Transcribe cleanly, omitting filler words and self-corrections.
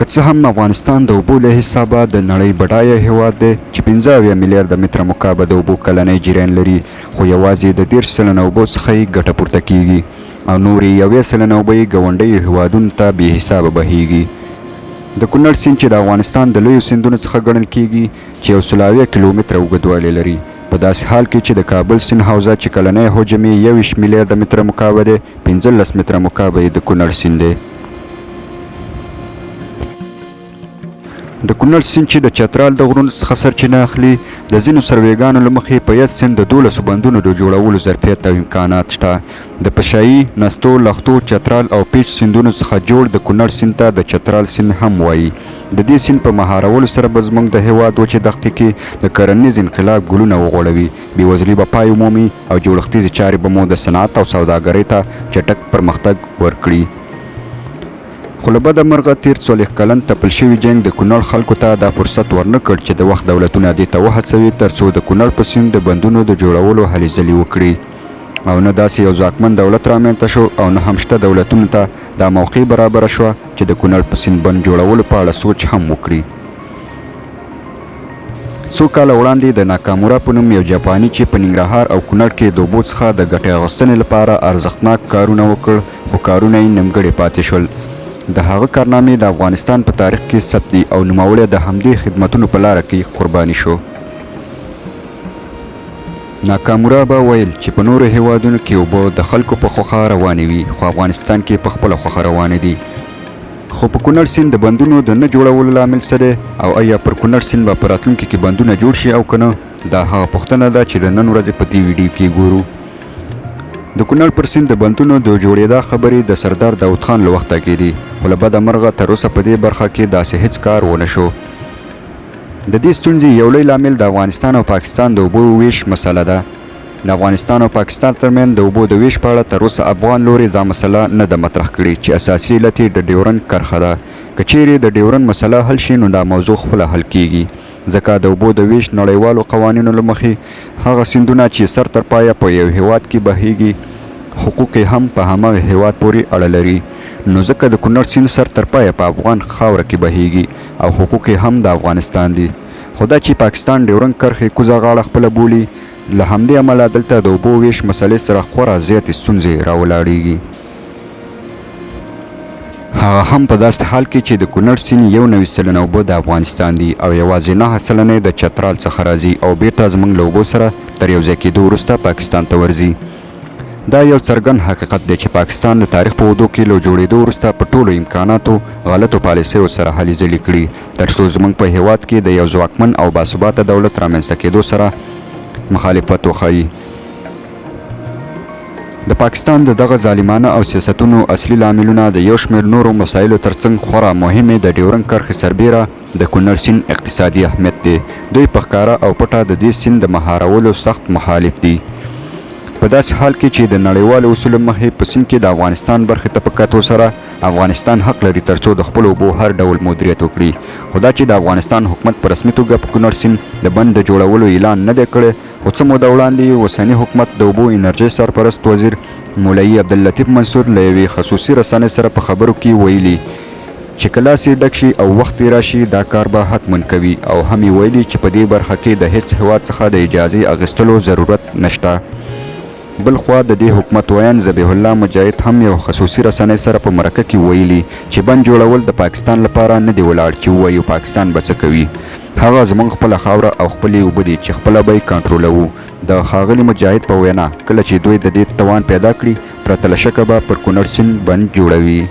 که څه هم افغانستان د اوبو له حسابه د نړۍ بډایه هیواد دی چې 15 میلیارده متره مکعبه د اوبو کلنی جریان لري، خو یوازې د 30 سلنه اوبو څخه یې ګټه پورته کیږي او نورې 1 سلنه اوبه یې ګاونډیو هیوادونو ته بې حسابه بهیږي. د کونړ سیند چې د افغانستان د لویو سیندونو څخه ګڼل کیږي چې 120 کیلومتره اوږدوالی لري، په داسې حال کې چې د کابل سیند حوزه چې کلنی حجم یې 21 میلیارده متره مکعبه دی، 15 متره مکعبه یې د کونړ سیند دی. د کونړ سیند چې د چترال د غرونو څخه سرچینه اخلي، د ځینو سروېګانو له مخې په یاد سیند د 12 بندونو د جوړولو ظرفیت او امکانات شته. د پشایي، نستو، لختو، چترال او پیچ سیندونو څخه جوړ د کونړ سیند ته د چترال سیند هم وایي. د دې سیند په مهارولو سره به زموږ د هیواد وچې دښتې کې د کرنیز انقلاب ګلونه وغوړوي، بېوزلي به پای ومومي او جوړښتیزې چارې به مو د صنعت او سوداګرۍ ته چټک پرمختګ ورکړي. خو له بده مرغه تیر 40 کلن تپل شوي جنګ د کونړ خلکو ته دا فرصت ورنه کړ چې د وخت دولتونه دې ته وهڅوي ترڅو د کونړ په سیند د بندونو د جوړولو هلې ځلې وکړي، او نه داسې یو ځواکمن دولت رامنځته شو او نه هم شته دولتونو ته دا موقع برابره شوه چې د کونړ په سیند بند جوړولو په اړه سوچ هم وکړي. څو کاله وړاندې د ناکامورا په نوم یو جاپاني چې په ننګرهار او کونړ کې د اوبو څخه د ګټې اخیستنې لپاره ارزښتناک کارونه وکړ، خو کارونه یې نیمګړي پاتې شول. د هغه کارنامې د افغانستان په تاریخ کې ثبت دي او نوموړی د همدې خدمتونو په لاره کې قرباني شو. ناکامورا به ویل چې په نورو هیوادونو کې اوبه د خلکو په خوښه روانې وي، خو افغانستان کې په خپله خوښه روانې دي. خو په کونړ سیند د بندونو د نه جوړولو لامل څه دی او آیا پر کونړ سیند به په راتلونکي کې بندونه جوړ شي او که نه؟ دا هغه پوښتنه ده چې د نن ورځې په دې ویډیو کې ګورو. د کونړ پر سیند د بندونو د جوړېدا خبرې د سردار داود خان له وخته کېدي، خو له بده مرغه تر اوسه په دې برخه کې داسې هیڅ کار ونه شو. د دې ستونزې یو لوی لامل د افغانستان او پاکستان د اوبو ویش مسله ده. د افغانستان او پاکستان ترمنځ د اوبو د ویش په اړه تر اوسه افغان لوري دا مسله نه ده مطرح کړې چې اساسي علت یې د ډیورنډ کرښه ده. که چیرې د ډیورنډ مسله حل شي نو دا موضوع خپله حل کیږي، ځکه د اوبو د ویش نړیوالو قوانینو له مخې هغه سیندونه چې سر تر پایه په یو هیواد کې بهیږي حقوق هم په همغه هیواد پورې اړه لري. نو ځکه د کونړ سیند سر تر پایه په افغان خاوره کې بهیږي او حقوق هم د افغانستان دي. خو دا چې پاکستان ډیورنډ کرښې کوزه غاړه خپله بولي، له همدې امله دلته د اوبو ویش مسلې سره خورا زیاتې ستونزې راولاړېږي. هغه هم په داسې حال کې چې د کونړ سیند 91 سلنه اوبه د افغانستان دي او یوازې 9 سلنه د چترال څخه راځي او بیرته زموږ له اوبو سره تر یو ځای کېدو وروسته پاکستان ته ورځي. دا یو څرګند حقیقت دی چې پاکستان د تاریخ په اوږدو کې له جوړېدو وروسته په ټولو امکاناتو غلطو پالیسیو سره هلې ځلې کړي ترڅو زموږ په هیواد کې د یو ځواکمن او باثباته دولت رامنځته کېدو سره مخالفت وښایي. د پاکستان د دغه ظالمانه او سیاستونو اصلي لاملونه د یو شمېر نورو مسایلو ترڅنګ خورا مهمې د ډیورنډ کرښې سربیره د کونړ سیند اقتصادي اهمیت دی. دوی په ښکاره او پټه د دې سیند د مهارولو سخت مخالف دي، په داسې حال کې چې د نړیوالو اصولو مخې په سیند کې د افغانستان برخې ته په کتو سره افغانستان حق لري ترڅو د خپلو اوبو هر ډول مدیریت وکړي. خو دا چې د افغانستان حکومت په رسمي توګه په کونړ سیند د بند د جوړولو اعلان نه دی کړی، خو څه موده وړاندې اوسني حکومت د اوبو انرژۍ سرپرست وزیر مولوي عبداللطیف منصور له یوې خصوصي رسنۍ سره په خبرو کې ویلي چې که لاس یې ډک شي او وخت یې راشي دا کار به حتماً کوي، او هم یې ویلي چې په دې برخه کې د هیڅ هیواد څخه د اجازې اخیستلو ضرورت نشته. بل خوا د دې حکومت ویان ذبیح الله مجاهد هم یو خصوصي رسنۍ سره په مرکه کې ویلي چې بند جوړول د پاکستان لپاره نه دی ولاړ چې ووایو پاکستان به څه کوي، هغه زموږ خپله خاوره او خپلې اوبه دي چې خپله به یې کنټرولوو. د ښاغلي مجاهد په وینا کله چې دوی د دې توان پیدا کړي پرته له شکه به پر کونړ سیند بند جوړوي.